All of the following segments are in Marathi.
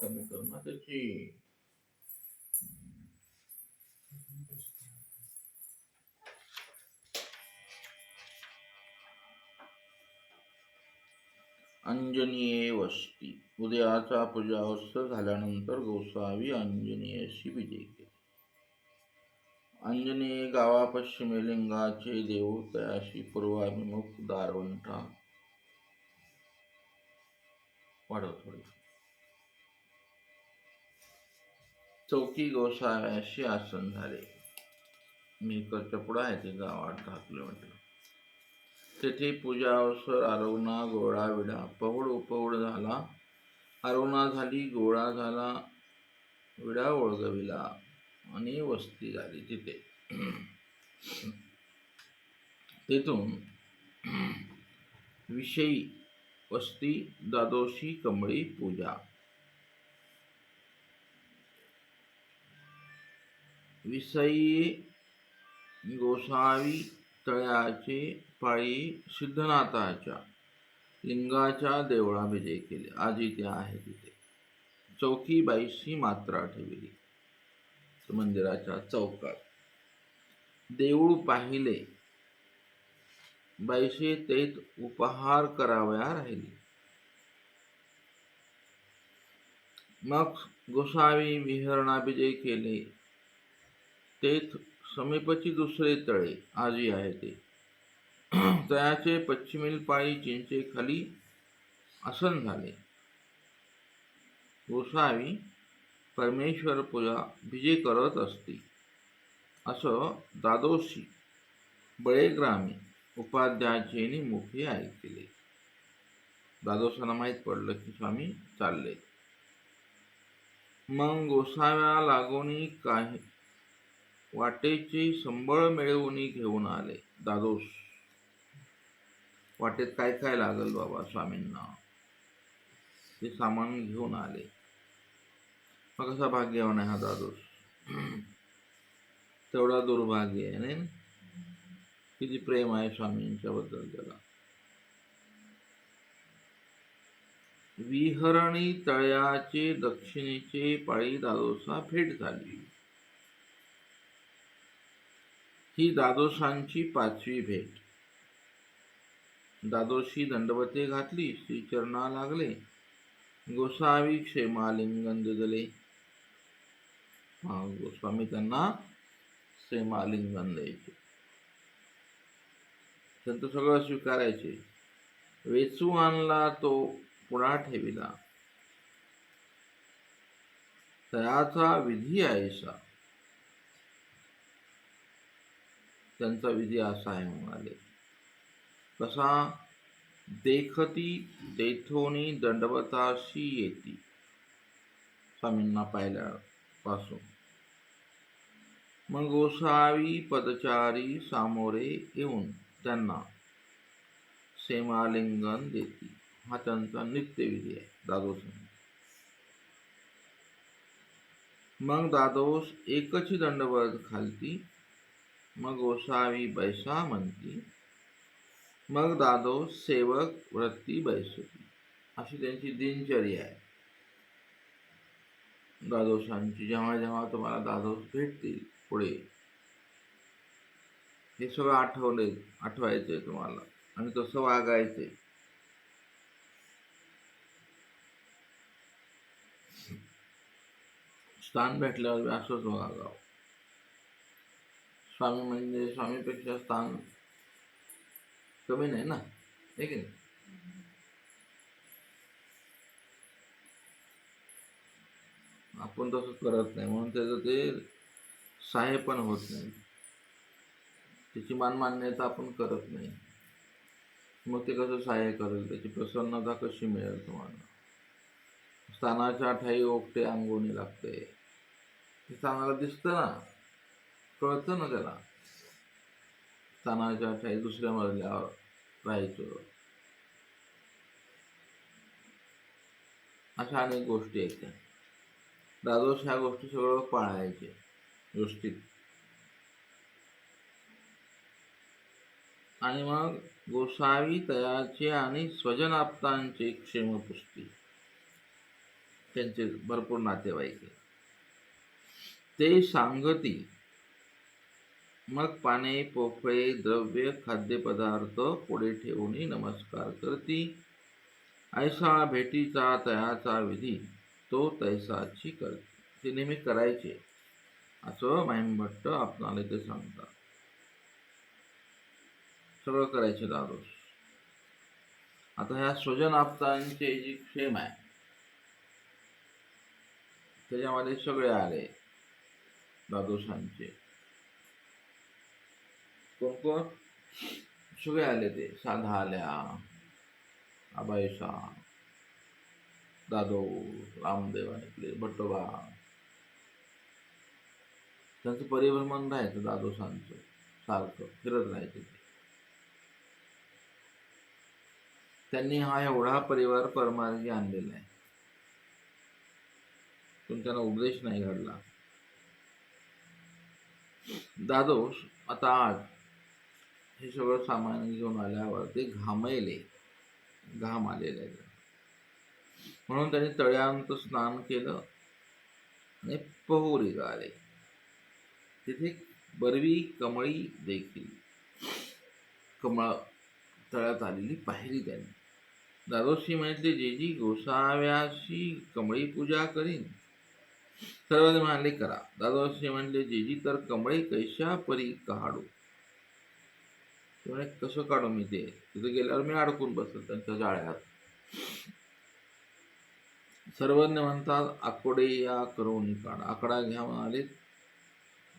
कमी कर ना त्याची. अंजनीये वस्ती. उदयाचा पूजावस्थ झाल्यानंतर गोसावी अंजनीयशी विजय केले. अंजनीय गावा पश्चिमे लिंगाचे देऊळ, तयाशी पूर्वाभिमुख दारवंटा. वाढव थोडी. चौकी गोसाव्याशी आसन झाले. मेहकरच्या पुढे आहे ते गाव 8-10 किलोमीटर. तेथे पूजा अवसर आरवणा गोळा विडा. पहुड उपवड झाला, आरवणा झाली, गोळा झाला, विडा ओळगविला आणि वस्ती झाली तिथे. तेथून विषयी वस्ती द्वादशी कमळी पूजा. विषयी गोसावी तळ्याचे पाळी सिद्धनाथाच्या लिंगाच्या देवळा विजय केले. आजही ते आहे तिथे. चौकी 22 मात्रा ठेवली मंदिराच्या चौकात. देऊळ पाहिले 22 तेथ उपहार करावया राहिली. मग गोसावी विहरणा विजय केले. तेथ समीपची दुसरे तळे आजही आहे ते. तळ्याचे पश्चिमेल पाळी चिंचे खाली आसन झाले. गोसावी परमेश्वर पूजा विजय करत असती असं द्वादशी बळेग्रामी उपाध्यायाचे मुखे ऐकले. द्वादशाला माहीत पडलं की स्वामी चालले. मग गोसाव्या लागोनी काही वाटेचे संबळ मिळवून घेऊन आले. द्वादश वाटेत काय काय लागल बाबा स्वामींना ते सामान घेऊन आले. मग कसा भाग्यवान आहे हा द्वादश. तेवढा दुर्भाग्य आहे नाही. किती प्रेम आहे स्वामींच्या बद्दल त्याला. विहरणी तळ्याचे दक्षिणेचे पाळी द्वादशा भेट झाली. ही द्वादशांची 5वी भेट. द्वादशी दंडवते घातली, श्रीचरणा लागले. गोसावी क्षेमालिंगन दिले. गोस्वामी त्यांना क्षेमालिंगन द्यायचे. संत सगळं स्वीकारायचे. वेचू आणला तो पुढा ठेविला, त्याचा विधी ऐसा. त्यांचा विधी असा आहे म्हणाले. कसा देखती तेथोनी दंडवताशी येती. स्वामींना पाहिल्यापासून मग गोसावी पदचारी सामोरे येऊन त्यांना क्षेमालिंगन देती. हा त्यांचा नित्यविधी आहे द्वादश. मग द्वादश एकची दंडवत घालती. मग गोसावी बैसा म्हणती. मग द्वादश सेवक वृत्ती बैसती. अशी त्यांची दिनचर्या आहे द्वादशांची. जेव्हा जेव्हा तुम्हाला द्वादश भेटतील पुढे हे सगळं आठवायचंय तुम्हाला आणि तसं वागायचंय. स्थान भेटल्यावर असंच वागावं. स्वामी म्हणजे स्वामीपेक्षा स्थान कमी नाही ना, हे की नाही. आपण तसंच करत नाही म्हणून त्याचं ते सहाय्य पण होत नाही. त्याची मानमान्यता आपण करत नाही. मग ते कसं सहाय्य करेल, त्याची प्रसन्नता कशी मिळेल तुम्हाला. स्थानाच्या ठाई ओकटे अंगोनी लागते. ते स्थानाला दिसतं ना, कळतं ना त्याला. स्थानाच्या ठाई दुसऱ्या मजल्यावर राहायचं. अशा अनेक गोष्टी आहेत त्या. द्वादश ह्या गोष्टी सगळं पाळायचे व्यवस्थित. आणि मग गोसावी तयाचे आणि स्वजन आप्तांचे क्षेम पुसती. त्यांचे भरपूर नातेवाईक आहे. ते सांगती मग पाने पोफळे द्रव्य खाद्यपदार्थ पुढे ठेवून नमस्कार करती. ऐसा भेटीचा तयाचा विधी तो तैसाची करते. ते नेहमी करायचे असं महिमभट्ट आपणाला ते सांगतात. सगळं करायचे दादोस. आता ह्या स्वजन आपतांचे जी क्षेम आहे त्याच्यामध्ये सगळे आले दादोसांचे. कोण कोण सगळे आले. ते साधा आल्या, आबाईसा, दादो, रामदेव ऐकले, भट्टोबा. त्यांचं परिभ्रमण राहायचं दादोसांचं, सारखं फिरत राहायचं. त्यांनी हा एवढा परिवार परमार्गी आणलेला आहे, पण त्यांना उपदेश नाही घडला. दादोस आता आज हे सगळं सामान घेऊन आल्यावर ते घामायले, घाम आलेला आहे, म्हणून त्यांनी तळ्यांत स्नान केलं आणि पहुरी गाले. तिथे बरवी कमळी देखील कमळ तळ्यात आलेली पाहिली त्यांनी. दादोशी म्हटले, जेजी गोसाव्याशी कमळी पूजा करीन. सर्वांनी म्हणाले, करा. दादोशी म्हटले, जेजी तर कमळे कैशा परी काढू. म्हणे, कसं काढू मी ते? तिथे गेल्यावर मी अडकून बसलो त्यांच्या जाळ्यात. सर्वज्ञ म्हणतात, आकडे या करून काढा. आकडा घ्या म्हणाले,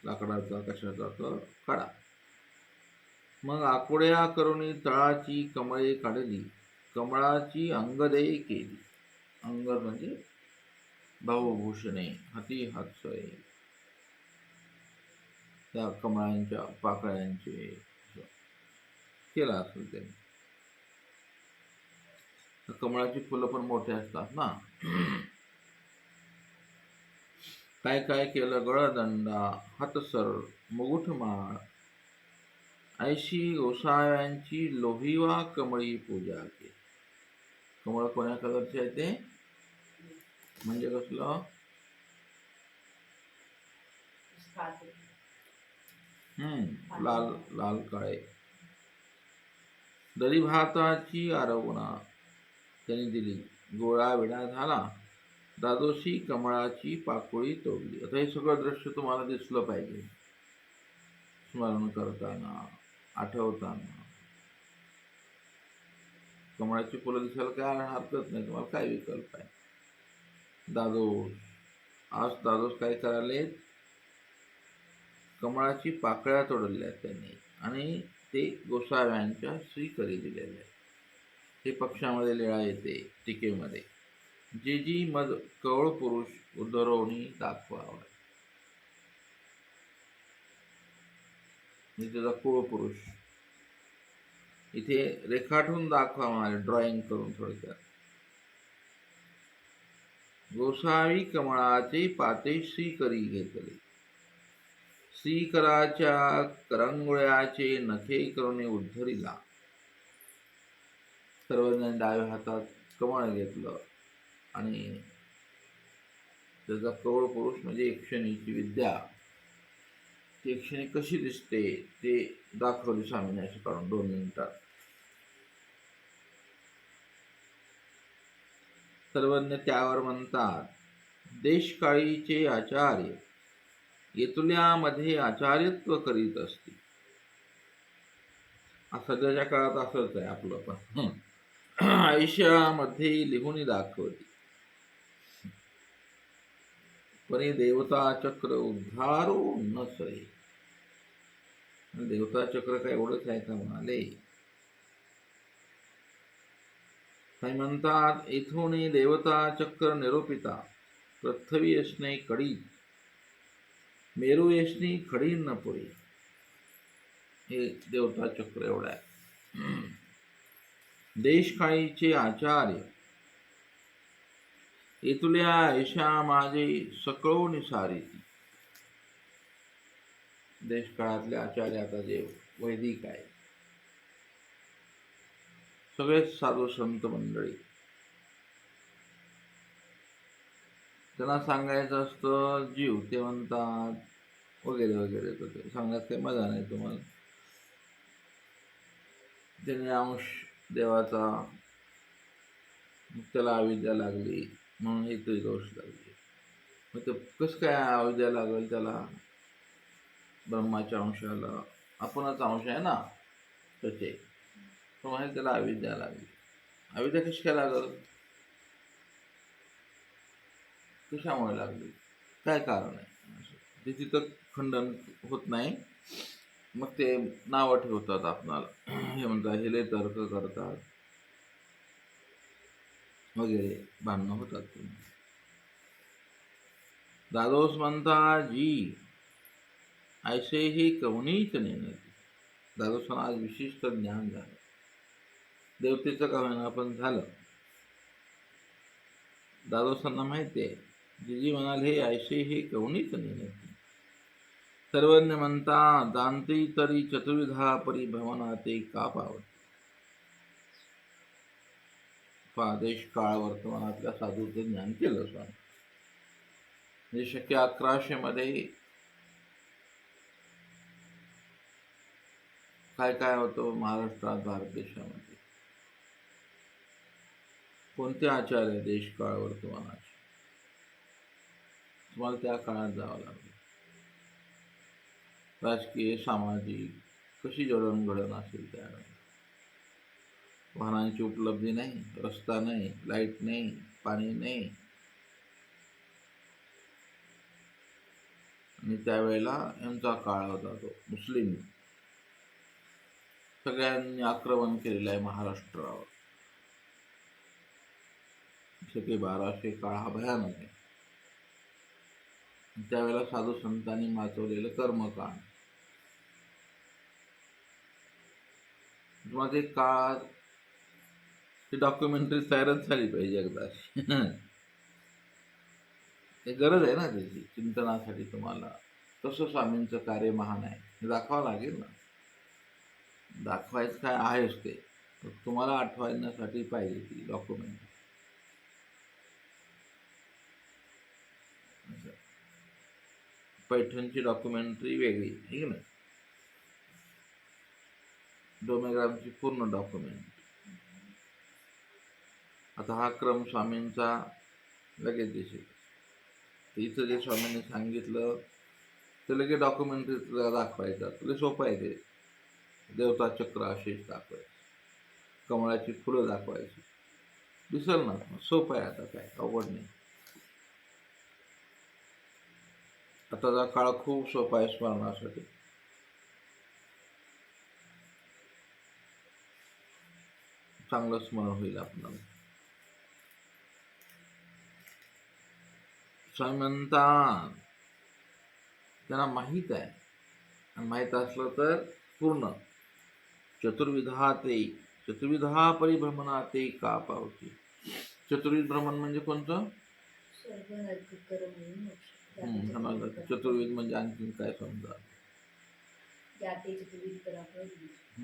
लाकडाचा कशाचा तर काढा. मग आकुड्या करुणी तळाची कमळे काढली, कमळाची अंगदे केली. अंग म्हणजे भावभूषणे, हाती हातसय, त्या कमळांच्या पाकळ्यांचे केला असेल त्यांनी. कमळाची फुलं पण मोठे असतात ना. काय काय केलं, गळदंडा, हातसर, मुकुटमाळ, ऐशी गोसाव्यांची लोहिवा कमळी पूजा केली. कमळ कोण्या कलरचे आहे ते? म्हणजे कसलं? लाल लाल काळे. दरी भाताची आरवणा त्यांनी दिली. गोळा विडा झाला. दादोशी कमळाची पाकोळी तोडली. आता हे सगळं दृश्य तुम्हाला दिसलं पाहिजे, स्मरण करताना, आठवताना. कमळाची फुलं दिसायला काय हरकत नाही, तुम्हाला काय विकल्प आहे? दादोस आज दादोस काय करायले, कमळाची पाकळ्या तोडल्या त्यांनी आणि ते गोसाव्यांच्या श्रीकरी दिलेले आहे. हे पक्षामध्ये लिळा येते टीकेमध्ये. जेजी मद कवळ पुरुष उद्धरवणी दाखवावा. त्याचा कुळ पुरुष इथे रेखाटून दाखवा म्हणाले, ड्रॉइंग करून थोडक्यात. गोसावी कमळाचे पाते श्रीकरी घेतले. श्रीकराच्या करंगुळ्याचे नखे करून उद्धरिला. सर्वजण डाव्या हातात कमळ घेतलं आणि त्याचा कवळ पुरुष म्हणजे यक्षिणीची विद्या, ती यक्षिणी कशी दिसते ते दाखवली स्वामीने असं काढून 2 मिनिटात. सर्वज्ञ त्यावर म्हणतात, देशकाळीचे आचार्य येतुल्यामध्ये आचार्यत्व करीत असतील. सध्याच्या काळात असंच आहे आपलं पण. आयुष्यामध्ये लिहून दाखवली. परी देवता चक्र उद्धारो न सरे. देवता चक्र काय एवढंच आहे का म्हणाले. काही म्हणतात, इथून देवता चक्र निरोपिता पृथ्वी यशने कडी, मेरू यशनी खडी न पुरी. हे देवता चक्र एवढं आहे. देशकाळीचे आचार्य इथुल्या ऐशा माझे सकळून सारीती. देशकाळातले आचार्य आता जे वैदिक आहे, सगळेच साधू संत मंडळी त्यांना सांगायचं असतं जीव, ते म्हणतात वगैरे वगैरे. तर ते सांगण्यात काही मजा नाही तुम्हाला. त्याने अंश देवाचा, मग त्याला अविद्या लागली म्हणून इथे दोष लागले. मग ते कसं काय अविद्या लागेल त्याला? ब्रह्माच्या अंशाला आपणच अंश आहे ना त्याचे, तर त्याला अविद्या लागली. अविद्या कशी काय लागल? कशामुळे लागली? काय कारण आहे? ते तिथं खंडन होत नाही. मग ते नावं ठेवतात आपणाला, हे म्हणतात हे लय तर्क करतात वगैरे, भांडणं होतात. दादोस म्हणता जी ऐसे ही कवनीच नेणे. दादोसांना आज विशिष्ट ज्ञान झालं, देवतेचं का होईना पण झालं. दादोसांना माहिती आहे, जी म्हणाले हे ऐसे हे कवनीच नेणे. सर्वज्ञ म्हणता जाणते तरी चतुर्विधा परिभ्रमणाते का पावत. देश काळ वर्तमानातल्या साधूचं ज्ञान केलं स्वामी. म्हणजे शक्य 1100 मध्ये काय काय होतं महाराष्ट्रात, भारत देशामध्ये, कोणते आचार्य देश काळ वर्तमानाचे, तुम्हाला त्या काळात जावं लागेल. राजकीय सामाजिक कशी जडणघडण असेल त्यावेळेला. वाहनांची उपलब्धी नाही, रस्ता नाही, लाईट नाही, पाणी नाही. आणि त्यावेळेला यांचा काळ होता तो मुस्लिम. सगळ्यांनी आक्रमण केलेलं आहे महाराष्ट्रावर. शके 1200 काळ हा भयानक आहे. त्यावेळेला साधू संतांनी माचवलेलं कर्मकांड, तुम्हाला ते काळ, ती डॉक्युमेंटरी तयारच झाली पाहिजे एकदा. ते गरज आहे ना त्याची चिंतनासाठी. तुम्हाला कसं स्वामींचं कार्य महान आहे हे दाखवावं लागेल ना. दाखवायचं काय आहेच ते, तुम्हाला आठवण्यासाठी पाहिजे ती डॉक्युमेंटरी. पैठणची डॉक्युमेंटरी वेगळी आहे की नाही, डोमेग्रामची पूर्ण डॉक्युमेंट. आता हा क्रम स्वामींचा लगेच दिसेल. इथं जे स्वामींनी सांगितलं ते लगेच डॉक्युमेंटरी दाखवायचं. तुला सोपं आहे ते. देवता चक्र आशेष दाखवायचं, कमळाची फुलं दाखवायची, दिसल ना. सोपं आहे, आता काय अवघड नाही. आताचा काळ खूप सोपा आहे स्मरणासाठी. चांगलं स्मरण होईल आपल्याला. स्वामी म्हणतात त्यांना माहीत आहे, आणि माहीत असलं तर पूर्ण चतुर्विधा परिभ्रमणाते का पावती. चतुर्विध भ्रमण म्हणजे कोणतं? चतुर्विध म्हणजे आणखीन काय समजा.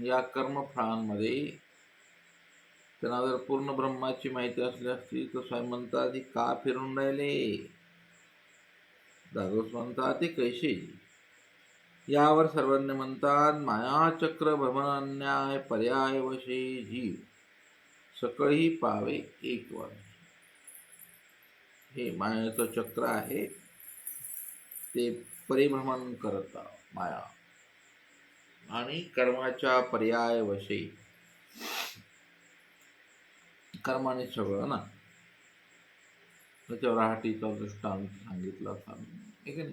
या कर्मफळांमध्ये त्यांना जर पूर्ण ब्रह्माची माहिती असली असती तर स्वामी म्हणतात का फिरून राहिले. दादोस म्हणतात ते कैसे. यावर सर्वज्ञ म्हणतात मायाचक्र भ्रमणान्याय पर्याय वशे जीव सकळही पावे एक वर. हे मायाचं चक्र आहे, ते परिभ्रमण करत माया, आणि कर्माच्या पर्याय वशे, कर्माने सगळं ना. त्याच्यावर राहटीचा दृष्टांत सांगितला होता ठीक आहे.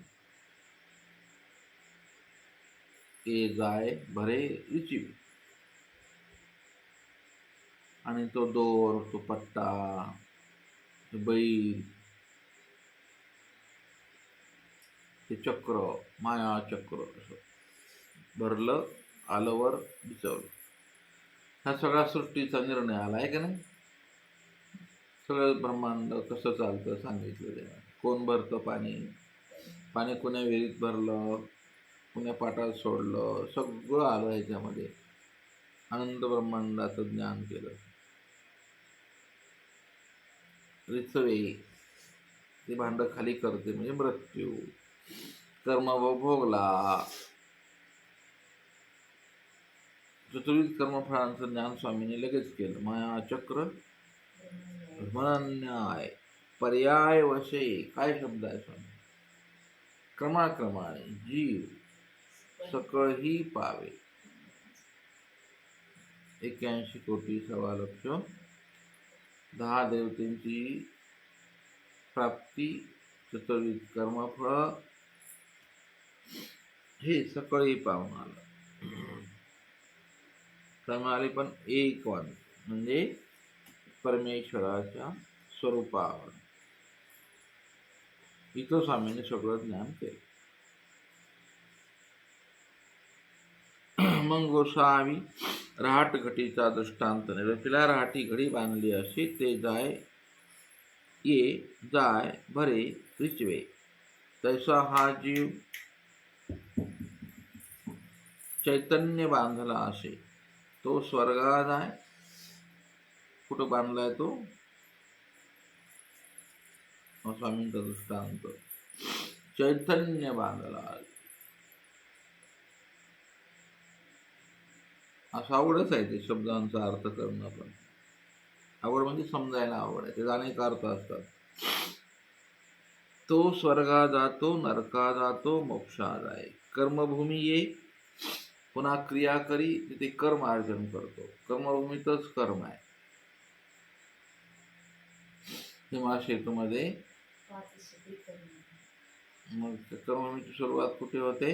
ते जाय भरे रुची, आणि तो दोर, तो पट्टा, बैल, ते चक्र, माया चक्र असं भरलं, आलवर बिचवलं. हा सगळा सृष्टीचा निर्णय आला आहे का नाही. सगळं ब्रह्मांड कसं चालतं सांगितलं त्याला. कोण भरतं पाणी, पाणी कुण्या विहिरीत भरलं, कुण्या पाटात सोडलं, सगळं आलं ह्याच्यामध्ये. आनंद ब्रह्मांडाचं ज्ञान केलं. रिचवे ते भांड खाली करते म्हणजे मृत्यू. कर्म भोगला. चतुर्विध कर्मफळांचं ज्ञान स्वामींनी लगेच केलं. माया चक्र न्याय पर्याय वशे. काय शब्द आहे स्वामी? क्रमाक्रमाने जीव सकळही पावे. 81 कोटी 1.25 लक्ष 10 देवतेंची प्राप्ती. चतुर्विध कर्मफळ हे सकळही पाहून आलं. आले पण एकवान म्हणजे परमेश्वराच्या स्वरूपावर. इथं स्वामींनी सगळं ज्ञान केलं. मग गोसावी रहाट घटीचा दृष्टांत निरपिला. रहाटी घडी बांधली अशी ते जाय ये जाय भरे रिचवे. तैसा हा जीव चैतन्य बांधला असे तो स्वर्गात आहे. कुठं बांधलाय तो? स्वामींचा दृष्टांत. चैतन्य बांधला. असं आवडच आहे ते शब्दांचा अर्थ करणं. पण आवड म्हणजे समजायला आवड आहे. ते अनेक अर्थ असतात. तो स्वर्गा जातो, नरका जातो, मोक्षात आहे. कर्मभूमी ये पुन्हा क्रिया करी तिथे कर्म अर्जन करतो. कर्मभूमीतच कर्म आहे. हिमा सेतूमध्ये मग कर्मभूमीची सुरुवात कुठे होते?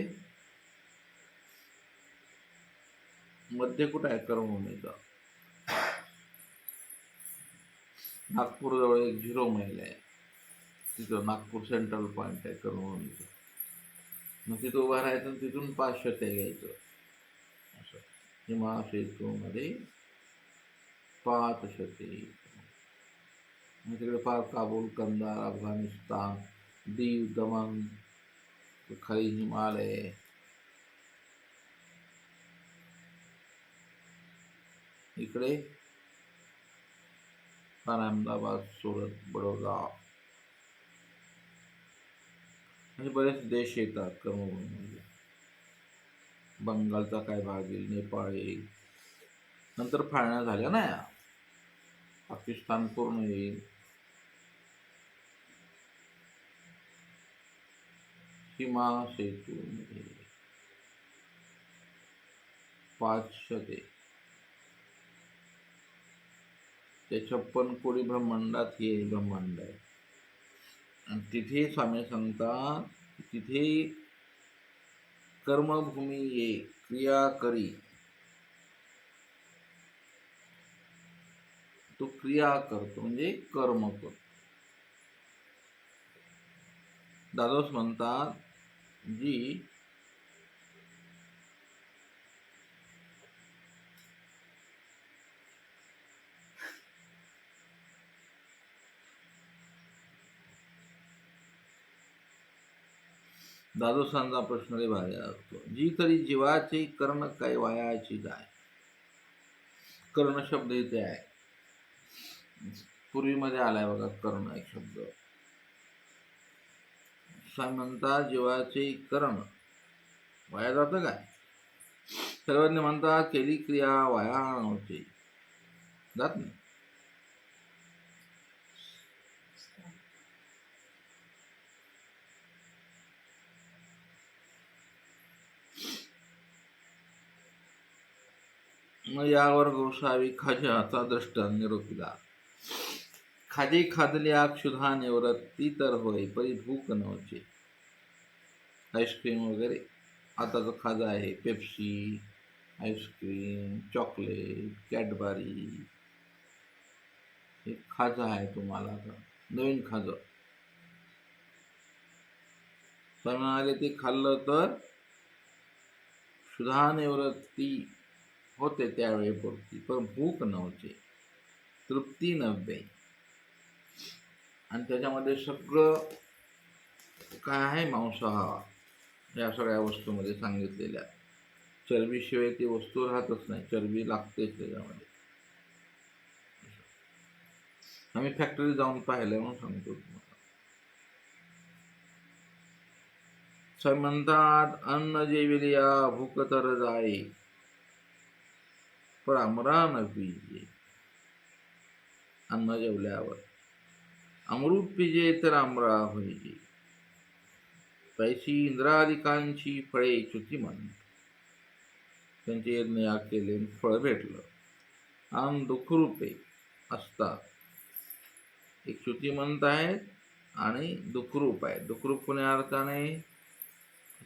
मध्य कुठे आहे कर्मभूमीचा? नागपूर जवळ एक 0 मैल आहे. तिथं नागपूर सेंट्रल पॉइंट आहे कर्मभूमीचं. मग तिथं उभं राहायचं आणि तिथून 500 घ्यायचं. असं हिमा सेतूमध्ये 500. मग तिकडे फार काबूल, कंदार, अफगाणिस्तान, दीव, दमन, खाली हिमालय, इकडे अहमदाबाद, सुरत, बडोदा म्हणजे बरेच देश येतात कर्मभूमीमध्ये. बंगालचा काय भाग येईल, नेपाळ येईल, नंतर फाळण्या झाल्या ना या, पाकिस्तान पूर्ण येईल. हिमा सेतूमध्ये 500 ते 56 कोटी ब्रह्मांडात हे ब्रह्मांड आहे. आणि तिथे स्वामी सांगतात, तिथे कर्मभूमी ये क्रिया करी. तो क्रिया करतो म्हणजे कर्म करतो. दादोस म्हणतात जी दादोसांचा प्रश्न लय भारी असतो. जी तरी जीवाची कर्ण काय वायाची जाय. कर्ण शब्द इथे आहे. पूर्वीमध्ये आलाय बघा कर्ण एक शब्द. म्हणता जीवाचे कर्ण वाया जातं काय? सर्वज्ञ म्हणतात केली क्रिया वाया नव्हती जात नाही. मग यावर गोसावी खाज्याचा दृष्टांत निरोपिला. खादी खादल्या क्षुधा निवृत्ती तर होय परी भूक नव्हती. आईस्क्रीम वगैरे आताचं खाजा आहे. पेप्सी, आईस्क्रीम, चॉकलेट, कॅडबरी हे खाजा आहे तुम्हाला. आता नवीन खाजं म्हणाले ते खाल्लं तर क्षुधा निवृत्ती होते त्यावेळेपुरती, पण भूक नव्हती, तृप्ती नव्हे. आणि त्याच्यामध्ये सगळं काय आहे मांसाहार या सगळ्या वस्तूमध्ये सांगितलेल्या. चरबीशिवाय ती वस्तू राहतच नाही, चरबी लागतेच त्याच्यामध्ये. आम्ही फॅक्टरी जाऊन पाहिलं म्हणून सांगतो तुम्हाला. स्वामी म्हणतात अन्न जेविलिया भूक तर जाये पण अमरा न पिजे. अन्न जेवल्यावर अमृत पिजे तर अमरा होईजे. तैशी इंद्रादिकांची फळे च्युतिमंत. त्यांचे यज्ञ याग केले फळ भेटलं. आणि दुःखरूपे असतात. एक च्युतिमंत आहेत आणि दुःखरूप आहे. दुःखरूप कोण्या अर्थाने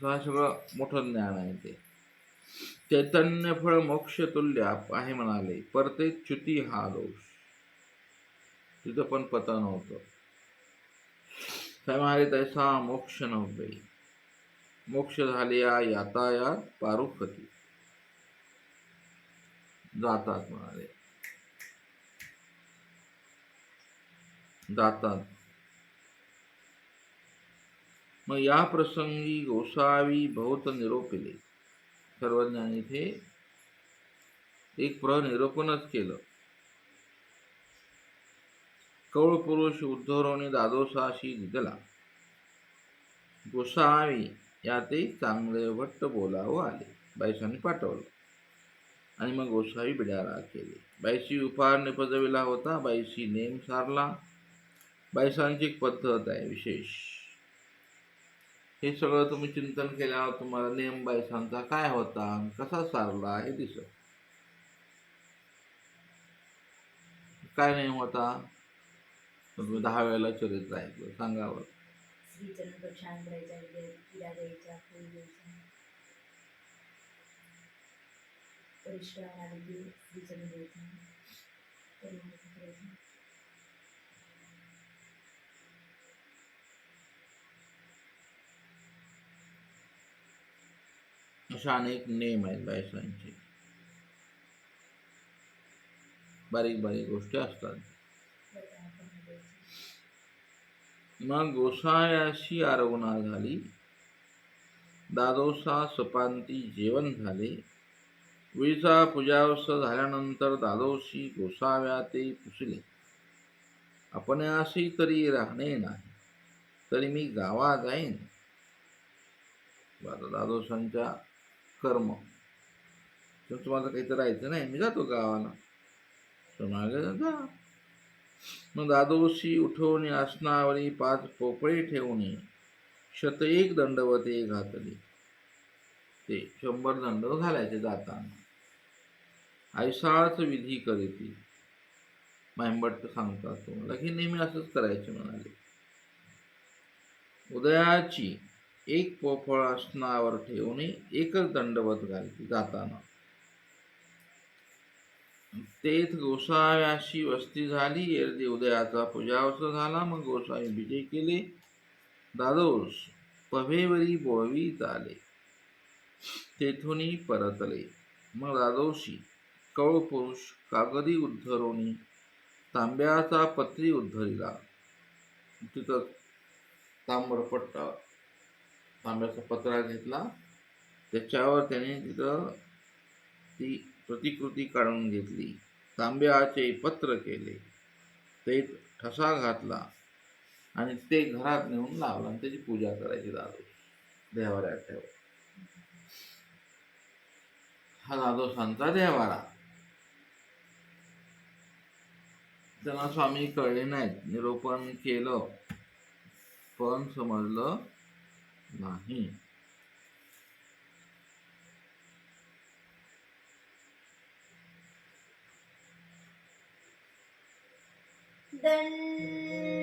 हा सगळं मोठं ज्ञान आहे ते. चैतन्य फळ मोक्ष तुल्य आहे म्हणाले. परते च्युती हा दोष. तिथं पण पतन होतं. काय म्हणाले तैसा मोक्ष नव्हे. मोक्ष झाले या यातायात पारुखती. जातात म्हणाले. जातात. मग या प्रसंगी गोसावी बहुत निरोपिले. सर्वज्ञानी इथे एक निरोपणच केलं. कौळ पुरुष उद्धवरोनी दादोसाशी दिदला. गोसावी यात चांगले भट्ट बोलावं आले. बाईसांनी पाठवलं आणि मग गोसावी बिडारा केले. बाईशी उपहार निपजविला होता. बाईशी नेम सारला. बाईसांची एक पद्धत आहे विशेष. हे सगळं तुम्ही चिंतन केल्यावर तुम्हाला नेम बाईसांचा काय होता, कसा सारला हे दिसत. काय नेम होता? तुम्ही 10 वेळेला चरित्र ऐकलं, सांगावं. अशा अनेक नेम आहेत बायसांचे. बारीक बारीक गोष्टी असतात. मग गोसाव्याशी आरोगणा झाली. दादोसा सपांती जेवण झाले. विळीचा पूजावस झाल्यानंतर दादोशी गोसाव्या ते पुसले. आपण अशी तरी राहणे नाही, तरी मी गावा जाईन. दादोसांच्या कर्म, तुम्हाला काहीतरी राहायचं नाही, मी जातो गावाला. मागे जा. मग दादोशी उठवून आसनावरी 5 पोपळे ठेवून 101 दंडवते घातली. ते 100 दंड घालायचे जाताना. ऐसाच विधी करीती. मायंबट्ट सांगतात तुम्हाला की नेहमी असंच करायचे म्हणाले. उदयाची 1 पोफळ आसनावर ठेवून 1च दंडवत घालती जाताना. तेथ गोसाव्याशी वस्ती झाली. एरदी उदयाचा पूजावस झाला. मग गोसावी विजय केले. दादोस पभेवरी बोळवीत आले. तेथून परतले. मग दादोशी कौळ पुरुष कागदी उद्धरोनी तांब्याचा पत्री उद्धरिला. तिथं ताम्रपट्ट तांब्याचा पत्रा घेतला. त्याच्यावर त्याने तिथं ती प्रतिकृती काढून घेतली. तांब्याचे पत्र केले. ते ठसा घातला आणि ते घरात नेऊन लावला आणि त्याची पूजा करायची दादोस देवाऱ्यात ठेव. हा दादोसांचा देवारा. त्यांना स्वामी कळले नाहीत. निरोपण केलं पण समजलं नाही. दंड